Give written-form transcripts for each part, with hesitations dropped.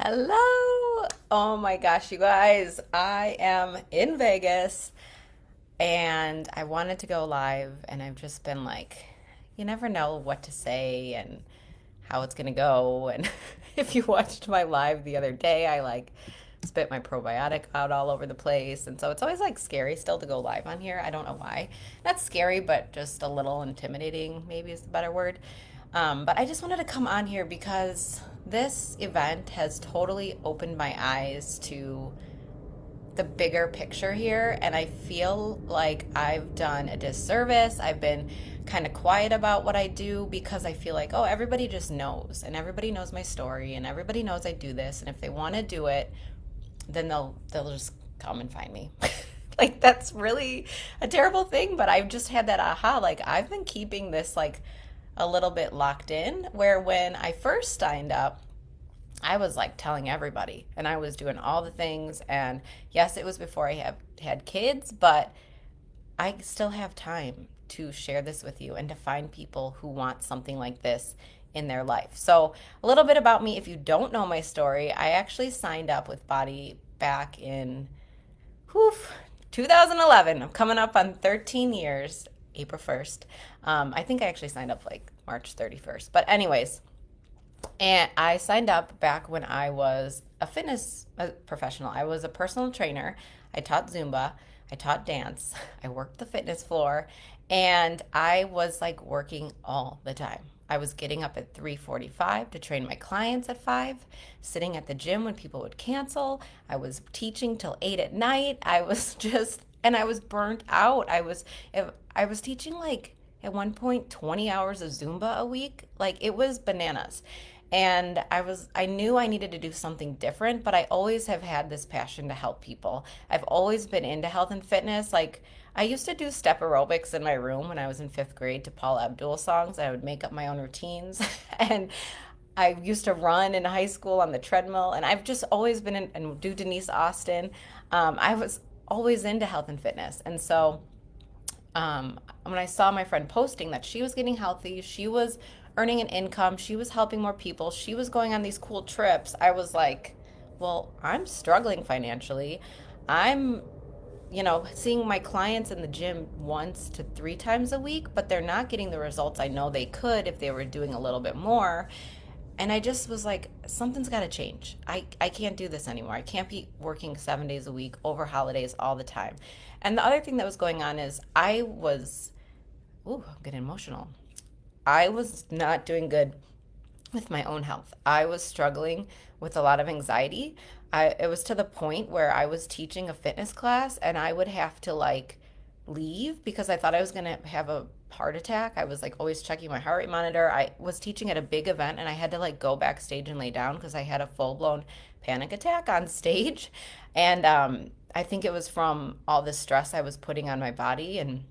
Hello. Oh my gosh, you guys. I am in Vegas and I wanted to go live, and I've just been like, you never know what to say and how it's going to go. And if you watched my live the other day, I like spit my probiotic out all over the place. And so it's always like scary still to go live on here. I don't know why. Not scary, but just a little intimidating, maybe is the better word. But I just wanted to come on here because this event has totally opened my eyes to the bigger picture here. And I feel like I've done a disservice. I've been kind of quiet about what I do because I feel like, oh, everybody just knows, and everybody knows my story, and everybody knows I do this. And if they want to do it, then they'll just come and find me. Like that's really a terrible thing, but I've just had that aha. Like I've been keeping this like a little bit locked in, where when I first signed up, I was like telling everybody and I was doing all the things. And yes, it was before I have had kids, but I still have time to share this with you and to find people who want something like this in their life. So, a little bit about me. If you don't know my story, I actually signed up with Body back in whew, 2011. I'm coming up on 13 years, April 1st. I think I actually signed up like March 31st. But, anyways, and I signed up back when I was a fitness professional. I was a personal trainer. I taught Zumba. I taught dance. I worked the fitness floor. And I was like working all the time. I was getting up at 3:45 to train my clients at 5, sitting at the gym when people would cancel. I was teaching till 8 at night. I was just and I was burnt out. I was teaching like at one point 20 hours of Zumba a week. Like it was bananas. And I knew I needed to do something different, but I always have had this passion to help people. I've always been into health and fitness. Like I used to do step aerobics in my room when I was in 5th grade to Paul Abdul songs. I would make up my own routines and I used to run in high school on the treadmill, and I've just always been in and do Denise Austin. I was always into health and fitness. And so when I saw my friend posting that she was getting healthy, she was earning an income, she was helping more people, she was going on these cool trips, I was like, well, I'm struggling financially. I'm, seeing my clients in the gym once to 3 times a week, but they're not getting the results I know they could if they were doing a little bit more. And I just was like, something's got to change. I can't do this anymore. I can't be working 7 days a week over holidays all the time. And the other thing that was going on is I'm getting emotional. I was not doing good with my own health. I was struggling with a lot of anxiety. It was to the point where I was teaching a fitness class and I would have to like leave because I thought I was going to have a heart attack. I was like always checking my heart rate monitor. I was teaching at a big event and I had to like go backstage and lay down because I had a full blown panic attack on stage. And I think it was from all the stress I was putting on my body, and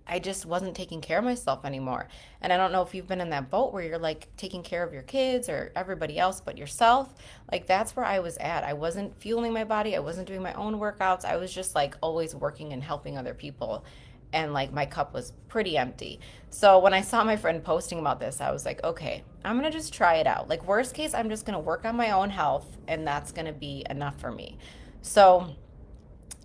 I just wasn't taking care of myself anymore. And I don't know if you've been in that boat where you're like taking care of your kids or everybody else but yourself. Like that's where I was at. I wasn't fueling my body. I wasn't doing my own workouts. I was just like always working and helping other people. And like my cup was pretty empty. So when I saw my friend posting about this, I was like, okay, I'm going to just try it out. Like worst case, I'm just going to work on my own health and that's going to be enough for me. So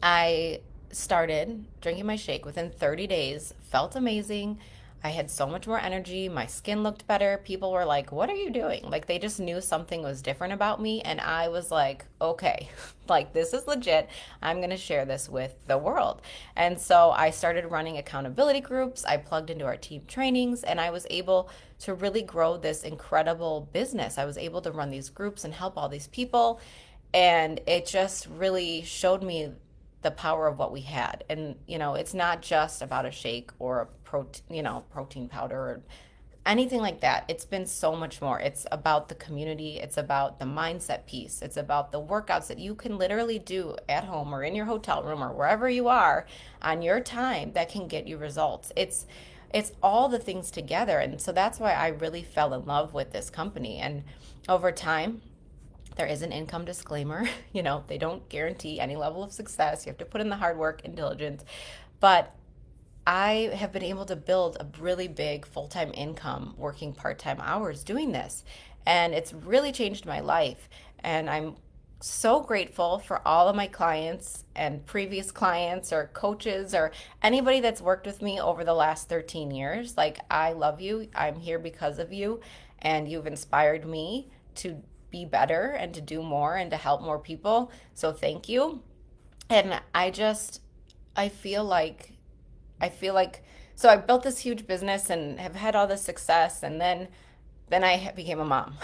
I started drinking my shake within 30 days, felt amazing. I had so much more energy. My skin looked better. People were like, what are you doing? Like, they just knew something was different about me. And I was like, okay, like, this is legit. I'm going to share this with the world. And so I started running accountability groups. I plugged into our team trainings and I was able to really grow this incredible business. I was able to run these groups and help all these people. And it just really showed me the power of what we had. And, it's not just about a shake or a protein powder or anything like that. It's been so much more. It's about the community. It's about the mindset piece. It's about the workouts that you can literally do at home or in your hotel room or wherever you are on your time that can get you results. It's all the things together. And so that's why I really fell in love with this company. And over time, there is an income disclaimer. They don't guarantee any level of success. You have to put in the hard work and diligence. But I have been able to build a really big full time income working part time hours doing this. And it's really changed my life. And I'm so grateful for all of my clients and previous clients or coaches or anybody that's worked with me over the last 13 years. Like, I love you. I'm here because of you. And you've inspired me to be better and to do more and to help more people. So thank you. And I feel like, I feel like, so I built this huge business and have had all this success. And then I became a mom.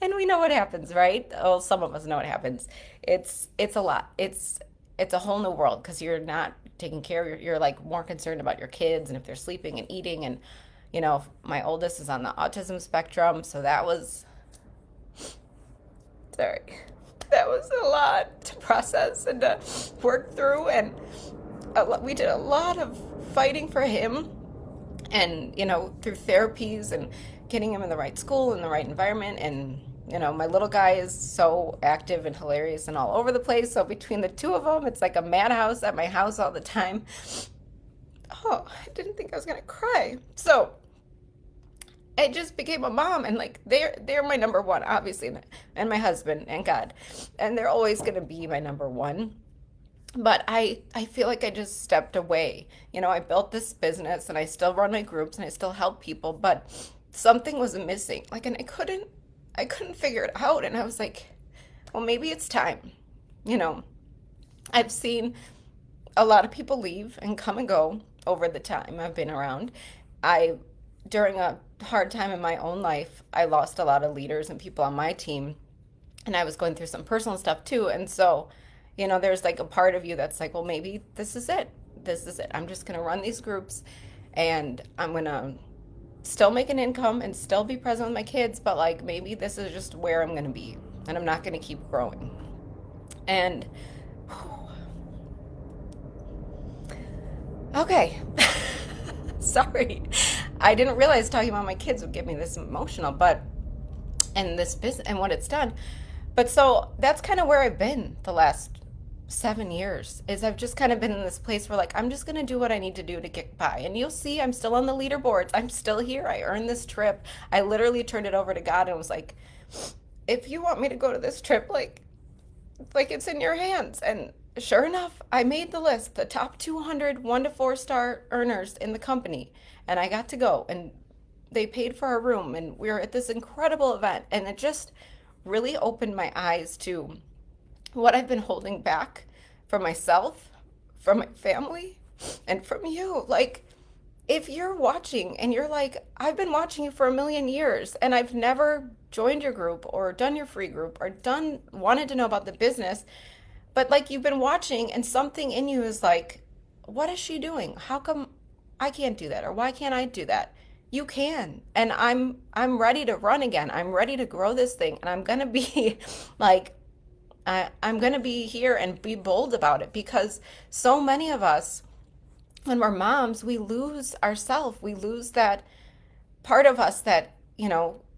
And we know what happens, right? Well, some of us know what happens. It's a lot. It's a whole new world because you're not taking care of you're like more concerned about your kids and if they're sleeping and eating and my oldest is on the autism spectrum, so that was sorry. That was a lot to process and to work through and we did a lot of fighting for him and through therapies and getting him in the right school and the right environment and my little guy is so active and hilarious and all over the place, so between the two of them it's like a madhouse at my house all the time. Oh, I didn't think I was gonna cry. So I just became a mom and like they're my number one, obviously, and my husband and God, and they're always gonna be my number one. But I feel like I just stepped away. I built this business and I still run my groups and I still help people, but something was missing. Like, and I couldn't figure it out. And I was like, well, maybe it's time. You know, I've seen a lot of people leave and come and go over the time I've been around. I, during a hard time in my own life, I lost a lot of leaders and people on my team, and I was going through some personal stuff too. And so, there's like a part of you that's like, well, maybe this is it. This is it. I'm just going to run these groups and I'm going to still make an income and still be present with my kids, but like maybe this is just where I'm going to be and I'm not going to keep growing. And okay. Sorry. I didn't realize talking about my kids would get me this emotional, but and this business and what it's done. But so that's kind of where I've been the last 7 years is I've just kind of been in this place where like I'm just gonna do what I need to do to get by. And you'll see I'm still on the leaderboards. I'm still here. I earned this trip. I literally turned it over to God and was like, if you want me to go to this trip, like it's in your hands. And sure enough, I made the list, the top 200 1 to 4 star earners in the company. And I got to go and they paid for our room and we were at this incredible event. And it just really opened my eyes to what I've been holding back from myself, from my family, and from you. Like, if you're watching and you're like, I've been watching you for a million years and I've never joined your group or done your free group or wanted to know about the business, but like you've been watching and something in you is like, what is she doing? How come I can't do that? Or why can't I do that? You can. And I'm ready to run again. I'm ready to grow this thing and I'm gonna be like I'm gonna be here and be bold about it because so many of us when we're moms, we lose ourselves. We lose that part of us that,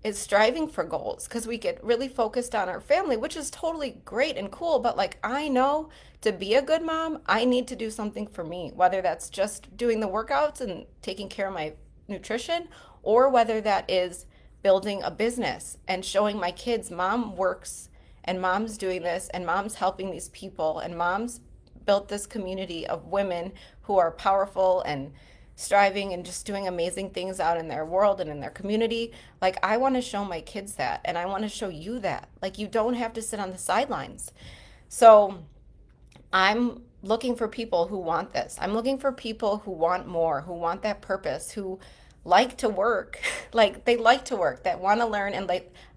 is striving for goals because we get really focused on our family, which is totally great and cool. But like, I know to be a good mom, I need to do something for me, whether that's just doing the workouts and taking care of my nutrition, or whether that is building a business and showing my kids mom works and mom's doing this and mom's helping these people and mom's built this community of women who are powerful and striving and just doing amazing things out in their world and in their community. Like, I want to show my kids that, and I want to show you that. Like, you don't have to sit on the sidelines. So, I'm looking for people who want this. I'm looking for people who want more, who want that purpose, who like to work, like they like to work, that want to learn and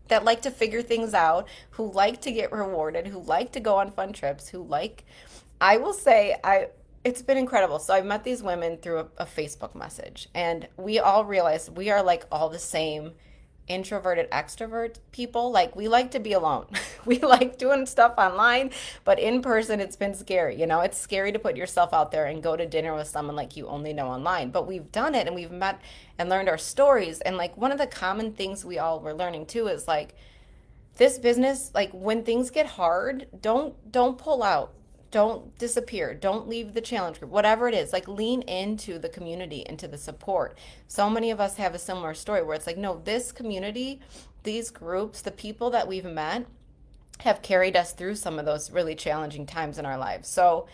that like to figure things out, who like to get rewarded, who like to go on fun trips, who like I will say I it's been incredible. So I've met these women through a Facebook message and we all realized we are like all the same introverted extrovert people. Like, we like to be alone. We like doing stuff online, but in person it's been scary. It's scary to put yourself out there and go to dinner with someone like you only know online. But we've done it and we've met and learned our stories. And like one of the common things we all were learning too is like this business, like when things get hard, don't pull out. Don't disappear. Don't leave the challenge group. Whatever it is, like lean into the community, into the support. So many of us have a similar story where it's like, no, this community, these groups, the people that we've met, have carried us through some of those really challenging times in our lives. So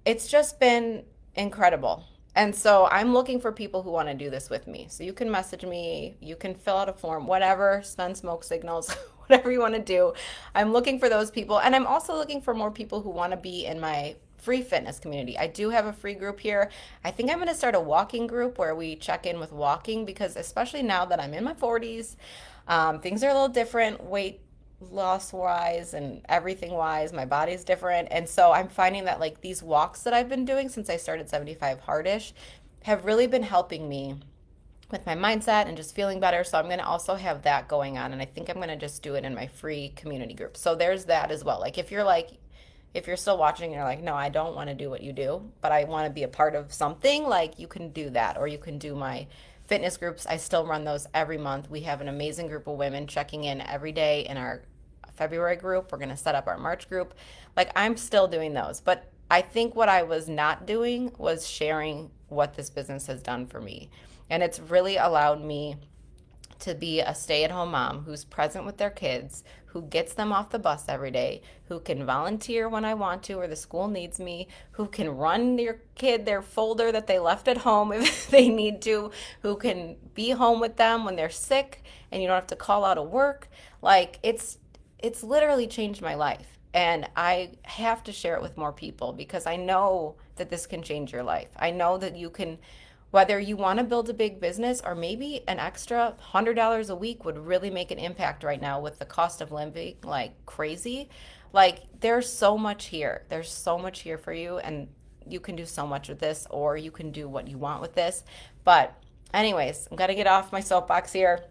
it's just been incredible. And so I'm looking for people who want to do this with me. So you can message me, you can fill out a form, whatever, send smoke signals, whatever you want to do. I'm looking for those people. And I'm also looking for more people who want to be in my free fitness community. I do have a free group here. I think I'm going to start a walking group where we check in with walking because, especially now that I'm in my 40s, things are a little different. Weight loss wise and everything wise, my body's different. And so I'm finding that like these walks that I've been doing since I started 75 Hardish have really been helping me with my mindset and just feeling better. So I'm going to also have that going on. And I think I'm going to just do it in my free community group. So there's that as well. If you're still watching and you're like, no, I don't want to do what you do, but I want to be a part of something, like you can do that. Or you can do my fitness groups. I still run those every month. We have an amazing group of women checking in every day in our February group. We're going to set up our March group. Like I'm still doing those. But I think what I was not doing was sharing what this business has done for me. And it's really allowed me to be a stay-at-home mom who's present with their kids, who gets them off the bus every day, who can volunteer when I want to or the school needs me, who can run your kid their folder that they left at home if they need to, who can be home with them when they're sick and you don't have to call out of work. Like it's literally changed my life. And I have to share it with more people because I know that this can change your life. I know that you can, whether you want to build a big business or maybe an extra $100 a week would really make an impact right now with the cost of living like crazy. Like there's so much here. There's so much here for you and you can do so much with this or you can do what you want with this. But anyways, I'm going to get off my soapbox here.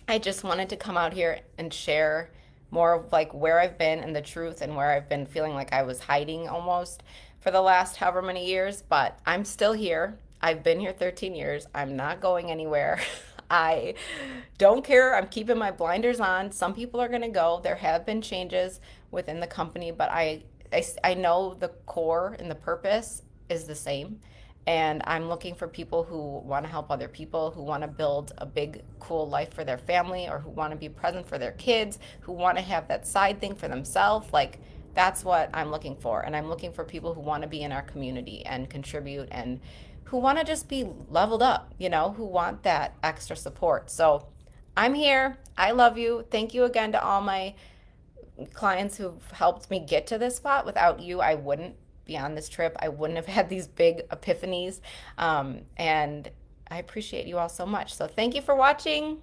I just wanted to come out here and share more of like where I've been and the truth and where I've been feeling like I was hiding almost for the last however many years, but I'm still here. I've been here 13 years. I'm not going anywhere. I don't care. I'm keeping my blinders on. Some people are going to go. There have been changes within the company, but I know the core and the purpose is the same. And I'm looking for people who want to help other people, who want to build a big, cool life for their family, or who want to be present for their kids, who want to have that side thing for themselves. Like, that's what I'm looking for. And I'm looking for people who want to be in our community and contribute and who want to just be leveled up, who want that extra support. So I'm here. I love you. Thank you again to all my clients who've helped me get to this spot. Without you, I wouldn't be on this trip. I wouldn't have had these big epiphanies. And I appreciate you all so much. So thank you for watching.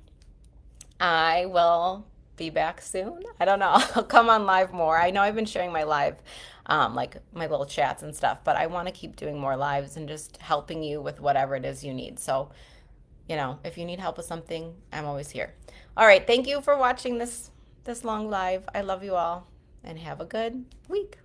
I will be back soon. I don't know. I'll come on live more. I know I've been sharing my live, like my little chats and stuff, but I want to keep doing more lives and just helping you with whatever it is you need. So, if you need help with something, I'm always here. All right. Thank you for watching this long live. I love you all and have a good week.